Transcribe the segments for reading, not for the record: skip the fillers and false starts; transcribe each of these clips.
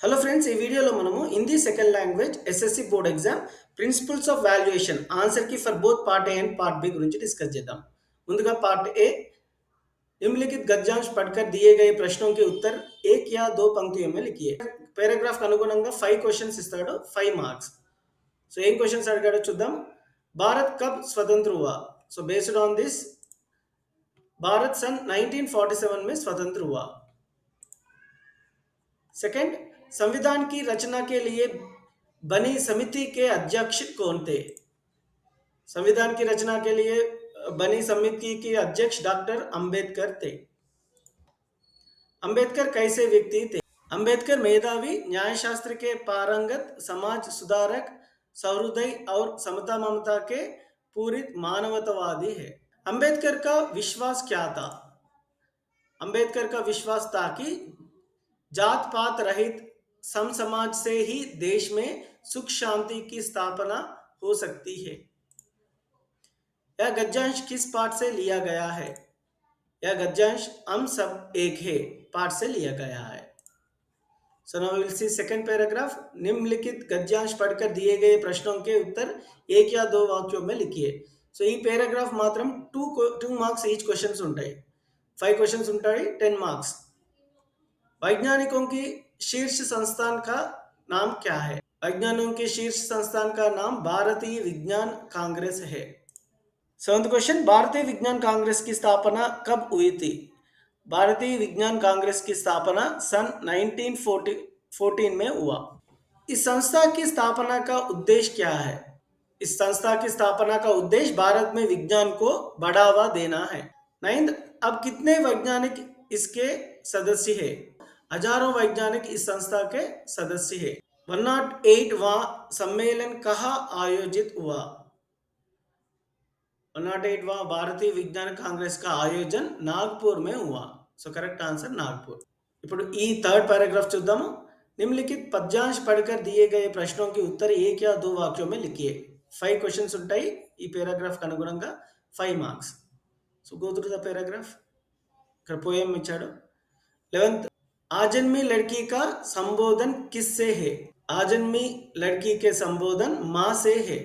Hello friends, ఈ వీడియోలో మనము Hindi second language SSC board exam principles of valuation ఆన్సర్కి for both part A and part B గురించి discuss చేద్దాం. ముందుగా పార్ట్ ఏ, निम्नलिखित गद्यांश पढ़कर दिए गए प्रश्नों के उत्तर एक या दो पंक्तियों में लिखिए. पैराग्राफ అనుగుణంగా 5 క్వశ్చన్స్ ఇస్తాడు, 5 మార్క్స్. సో ఏం క్వశ్చన్స్ అడిగాడో చూద్దాం. భారత్ కబ్ స్వతంత్ర हुआ? So based on this, Bharat सन 1947 में स्वतंत्र हुआ. सेकंड, संविधान की रचना के लिए बनी समिति के अध्यक्ष कौन थे? संविधान की रचना के लिए बनी समिति के अध्यक्ष डॉक्टर अंबेडकर थे. अंबेडकर कैसे व्यक्ति थे? अंबेडकर मेधावी, न्यायशास्त्र के पारंगत, समाज सुधारक, सहृदय और समता ममता के पूरित मानवतावादी है. अंबेडकर का विश्वास क्या था? अंबेडकर का विश्वास था कि जात पात रहित सम समाज से ही देश में सुख शांति की स्थापना हो सकती है. यह गद्यांश किस पाठ से लिया गया है? यह गद्यांश हम सब एक है पाठ से लिया गया है. So now will see second paragraph. निम्नलिखित गद्यांश पढ़कर दिए गए प्रश्नों के उत्तर एक या दो वाक्यों में लिखिए. సో ఈ పేరాగ్రాఫ్ మాత్రం 2 మార్క్స్ ఈచ్ క్వశ్చన్స్ ఉంటాయి. 5 క్వశ్చన్స్ ఉంటాయి, 10 మార్క్స్. वैज्ञानिकों की शीर्ष संस्थान का नाम क्या है? वैज्ञानिकों के शीर्ष संस्थान का नाम भारतीय विज्ञान कांग्रेस है. सेवंथ क्वेश्चन, भारतीय विज्ञान कांग्रेस की स्थापना कब हुई थी? भारतीय विज्ञान कांग्रेस की स्थापना सन 1914 में हुआ. इस संस्था की स्थापना का उद्देश्य क्या है? इस संस्था की स्थापना का उद्देश्य भारत में विज्ञान को बढ़ावा देना है. नाइन्थ, अब कितने वैज्ञानिक इसके सदस्य है? हजारों वैज्ञानिक इस संस्था के सदस्य है. 108वां सम्मेलन कहाँ आयोजित हुआ? 108वां भारतीय विज्ञान कांग्रेस का आयोजन नागपुर में हुआ. So correct answer Nagpur. ఇప్పుడు ఈ థర్డ్ पैराग्राफ చూద్దాము. निम्नलिखित पद्यांश पढ़कर दिए गए प्रश्नों के उत्तर एक या दो वाक्यों में लिखिए. 5 క్వశ్చన్స్ ఉంటాయి. ఈ పేరాగ్రాఫ్ కి అనుగుణంగా 5 marks. So go through the paragraph. ఇక్కడ పోయం ఇచ్చాడు. 11th, आजन्मी लड़की का संबोधन किससे है? आजन्मी लड़की के संबोधन माँ से है.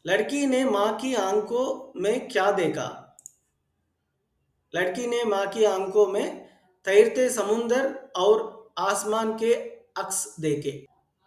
लड़की ने माँ की आंखों में क्या देखा? लड़की ने माँ की आंखों में तैरते समुंदर और आसमान के अक्स देखे.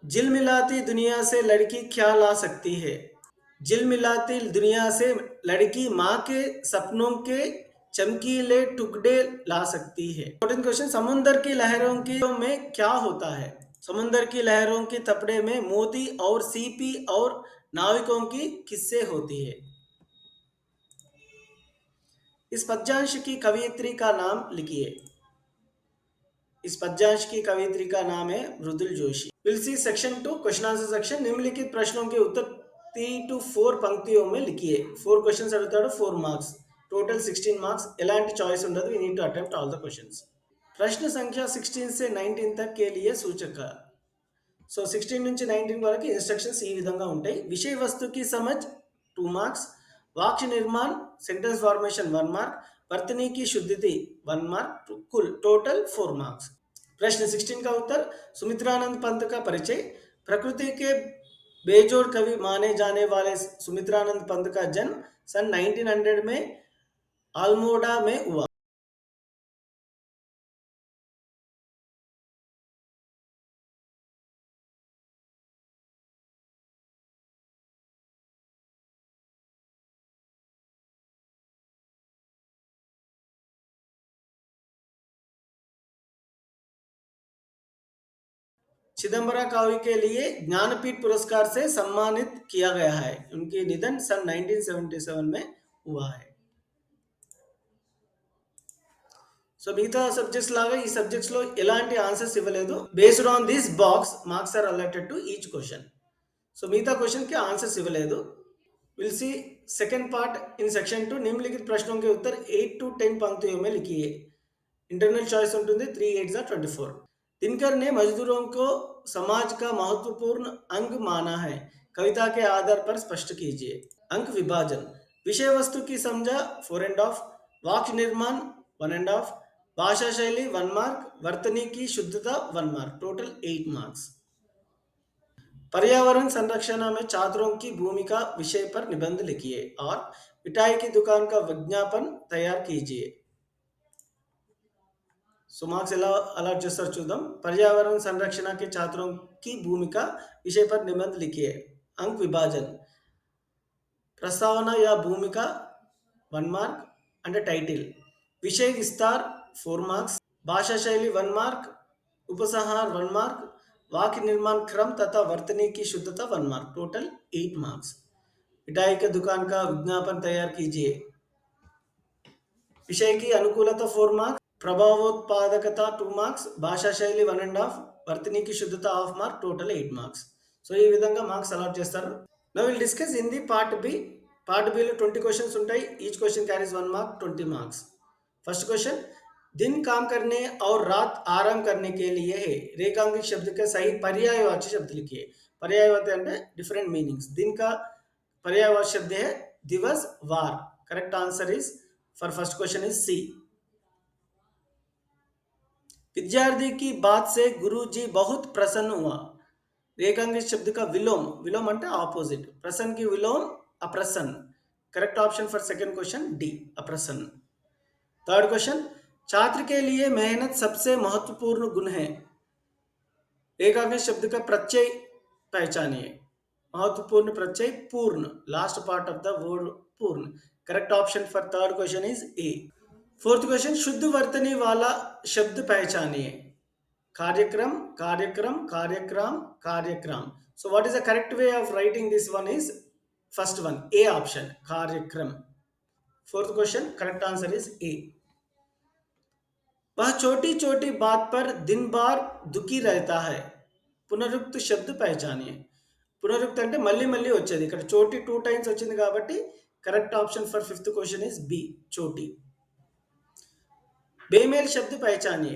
झिलमिलाती दुनिया से लड़की क्या ला सकती है? झिलमिलाती दुनिया से लड़की माँ के सपनों के चमकीले टुकड़े ला सकती है. 14th क्वेश्चन, समुंदर की लहरों की में क्या होता है? समुंदर की लहरों के तपड़े में मोती और सीपी और नाविकों की किस्से होती है. इस पद्यांश की कवयित्री का नाम लिखिए. इस पद्यांश की कवयित्री का नाम है Mridul Joshi. Will see section 2 question answer section. निम्नलिखित प्रश्नों के उत्तर 3 to 4 पंक्तियों में लिखिए. 4 क्वेश्चंस అడుగుతాడు, 4 మార్క్స్. Total 16 marks. ఎలాంటి చాయిస్ ఉండదు. We need to attempt all the questions. प्रश्न संख्या 16 से 19 तक के लिए सूचक. సో 16 నుంచి 19 వరకు ఇన్స్ట్రక్షన్స్ ఈ విధంగా ఉంటాయి. విషయ వస్తుకి సమజ్ 2 మార్క్స్. वाक्य निर्माण सेंटेंस फॉर्मेशन 1 मार्क. वर्तनी की शुद्धि 1 मार्क. कुल टोटल 4 मार्क्स. प्रश्न 16 का उत्तर, सुमित्रानंद पंत का परिचय. प्रकृति के बेजोड़ कवि माने जाने वाले सुमित्रानंद पंत का जन्म सन 1900 में अल्मोड़ा में हुआ. चिदंबरा काव्य के लिए ज्ञानपीठ पुरस्कार से सम्मानित किया गया है. उनके निधन सन 1977 में हुआ है. సో మిగతా సబ్జెక్ట్స్ లాగా ఈ సబ్జెక్ట్స్లో ఎలాంటి ఆన్సర్స్ ఇవ్వలేదు. Based on this box marks are alerted to each question. So మిగతా క్వశ్చన్కి ఆన్సర్స్ ఇవ్వలేదు. Will see second part in section 2. निम्नलिखित प्रश्नों के उत्तर 8 to 10 पंक्तियों में लिखिए. इंटरनल चॉइस ఉంటుంది. 3 8 24. दिनकर ने मजदूरों को समाज का महत्वपूर्ण अंग माना है. कविता के आधार पर स्पष्ट कीजिए. अंक विभाजन. विषय वस्तु की समझा 4 and half. वाक्य निर्माण 1 and half. भाषा शैली 1 मार्क, वर्तनी की शुद्धता 1 मार्क, टोटल 8 मार्क्स। पर्यावरण संरक्षण में छात्रों की भूमिका विषय पर निबंध लिखिए और मिठाई की दुकान का विज्ञापन तैयार कीजिए। సో మార్క్స్ ఎలా అలాట్ చేస్తారు చూద్దాం। पर्यावरण संरक्षण के छात्रों की भूमिका विषय पर निबंध लिखिए। अंक विभाजन, प्रस्तावना या भूमिका 1 मार्क అంటే टाइटिल, विषय विस्तार 4 मार्क्स, भाषा शैली 1 मार्क, उपसंहार 1 मार्क, वाक्य निर्माण क्रम तथा वर्तनी की शुद्धता 1 मार्क, टोटल 8 मार्क्स। मिठाई के दुकान का विज्ञापन तैयार कीजिए, विषय की अनुकूलता 4 मार्क्स, ప్రభావోత్పాదకత 2 మార్క్స్, భాషా శైలి 1.5, వర్తనికి శుద్ధత half mark, total 8 marks. So ఈ విధంగా మార్క్స్ అలాట్ చేస్తారు। Now will discuss Hindi part బి। పార్ట్ బిలో 20 క్వశ్చన్స్ ఉంటాయి। Each question carries 1 mark, 20 marks. First question, दिन काम करने और रात आराम करने के लिए है, रेखांकित शब्द का सही पर्यायवाची शब्द लिखिए। पर्यायवाची అంటే डिफरेंट मीनिंग्स। दिन का पर्यायवाची शब्द है दिवस, वार। Correct answer is for first question is C. विद्यार्थी की बात से गुरुजी बहुत प्रसन्न हुआ, रेखांकित शब्द का विलोम, विलोम అంటే ఆపోజిట్, प्रसन्न की विलोम अप्रसन्न। Correct option for second question D, अप्रसन्न। थर्ड क्वेश्चन, छात्र के लिए मेहनत सबसे महत्वपूर्ण गुण है, रेखांकित शब्द का प्रत्यय पहचानिए। महत्वपूर्ण प्रत्यय पूर्ण, last part of the word पूर्ण। Correct option for third question is A. Fourth question, शुद्ध वर्तनी वाला शब्द पहचानिए। कार्यक्रम, कार्यक्रम, कार्यक्रम, कार्यक्रम। So what is the correct way of writing this one is first one, A option, कार्यक्रम। Fourth question, correct answer is A। वह छोटी छोटी बात पर दिन भर दुखी रहता है, పునరుక్తి శబ్ద పహచానియే। పునరుక్తి అంటే మళ్ళీ మళ్ళీ వచ్చేది, ఇక్కడ చోటి 2 టైమ్స్ వచ్చింది కాబట్టి correct option for fifth question is B, చోటి। बेमेल शब्द पहचानिए।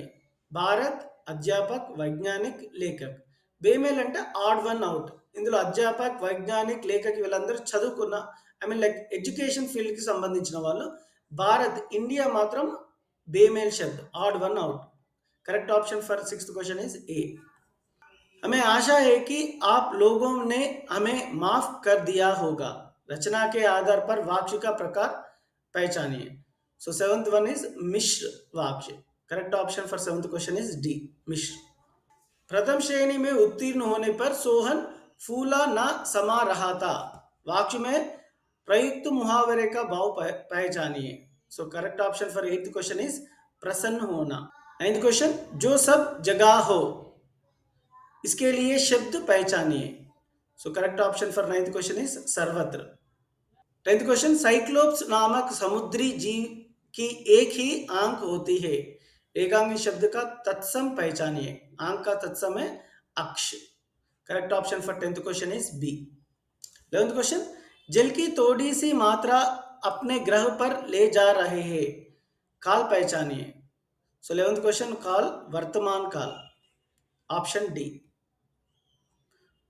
भारत, अध्यापक, वैज्ञानिक, लेखक। बेमेल అంటే ఆడ్ వన్ అవుట్। ఇందులో అధ్యాపక్, వైజ్ఞానిక్, లేఖక్ వీళ్ళందరూ చదువుకున్న, I mean like education field కి సంబంధించిన వాళ్ళు। భారత్, ఇండియా మాత్రం बेमेल शब्द, odd one out. Correct option for sixth question is ए। हमें आशा है कि आप लोगों ने हमें माफ कर दिया होगा, रचना के आधार पर वाक्य का प्रकार पहचानिए। सो सेवंथ वन इज मिश्र वाक्य। Correct option for seventh question is D, मिश्र। प्रथम श्रेणी में उत्तीर्ण होने पर सोहन फूला ना समा रहा था, वाक्य में प्रयुक्त मुहावरे का भाव पहचानिए। So correct option for eighth question is प्रसन्न होना। नाइन्थ क्वेश्चन, जो सब जगह हो, इसके लिए शब्द पहचानिए। So correct option for ninth question is सर्वत्र। टेंथ क्वेश्चन, साइक्लोप्स नामक समुद्री जीव की एक ही आंख होती है, रेखांकित शब्द का तत्सम पहचानिए। आंख का तत्सम है अक्ष। Correct option for tenth question is B. 11th question, जल की थोड़ी सी मात्रा अपने ग्रह पर ले जा रहे हैं, काल पहचानिए। सो 11th क्वेश्चन, काल वर्तमान काल, ऑप्शन डी।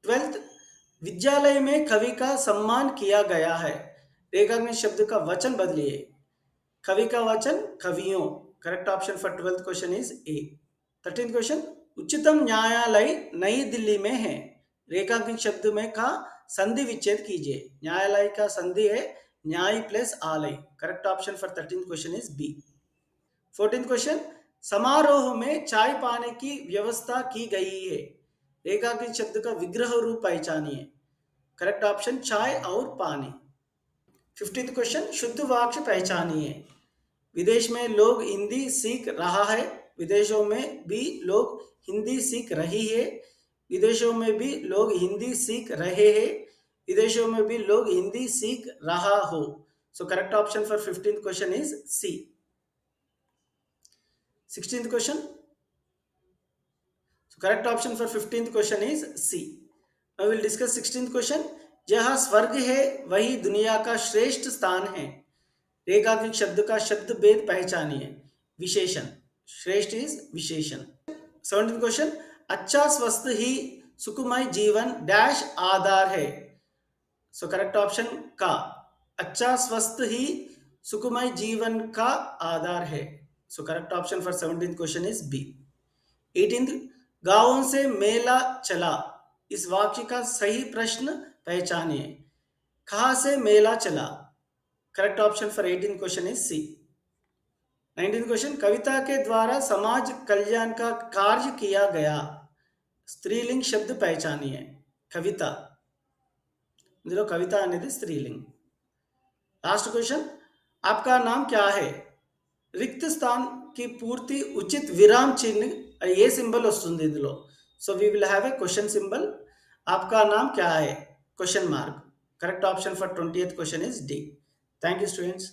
12th, विद्यालय में कवि का सम्मान किया गया है, रेखांकित शब्द का वचन बदलिए। कवि का वचन कवियों। Correct option for 12th question is A. 13th question, उच्चतम न्यायालय नई दिल्ली में है, रेखांकित शब्द में का संधि विच्छेद कीजिए। न्यायालय का संधि है न्याय प्लस आलय। Correct option for 13th question is B. 14th question, समारोह में चाय पाने की व्यवस्था की गई है, रेखांकित शब्द का विग्रह रूप पहचानिए। करेक्ट ऑप्शन चाय और पानी। 15th क्वेश्चन, शुद्ध वाक्य पहचानिए। विदेश में लोग हिंदी सीख रहा है, विदेशों में भी लोग हिंदी सीख रही है, विदेशों में भी लोग हिंदी सीख रहे हैं, विदेशों में भी लोग हिंदी सीख रहा हो। So correct option for 15th question is C. 16th question, so correct option for 15th question is C। Now we will discuss 16th question। जहाँ स्वर्ग है वही दुनिया का श्रेष्ठ स्थान है, रेखांकित शब्द का शब्द भेद पहचानिए। विशेषण, श्रेष्ठ इज विशेषण। 17th क्वेश्चन, अच्छा स्वस्थ ही सुखमय जीवन डैश आधार है। सो करेक्ट ऑप्शन का, अच्छा स्वस्थ ही सुखमय जीवन का आधार है। So correct option for 17th question is B. 18th, गांवों से मेला चला, इस वाक्य का सही प्रश्न पहचानिए। कहाँ से मेला चला? Correct option for 18th question is C. 19th question, कविता के द्वारा समाज कल्याण का कार्य किया गया, स्त्रीलिंग शब्द पहचानिए। कविता, इंదులో కవిత అనేది స్త్రీలింగ్। लास्ट क्वेश्चन, आपका नाम क्या है? रिक्त स्थान की पूर्ति उचित विराम चिन्ह ये सिंबल వస్తుంది ఇందులో। So we will have a question symbol. आपका नाम क्या है? Question mark. Correct option for 20th question is D. Thank you students.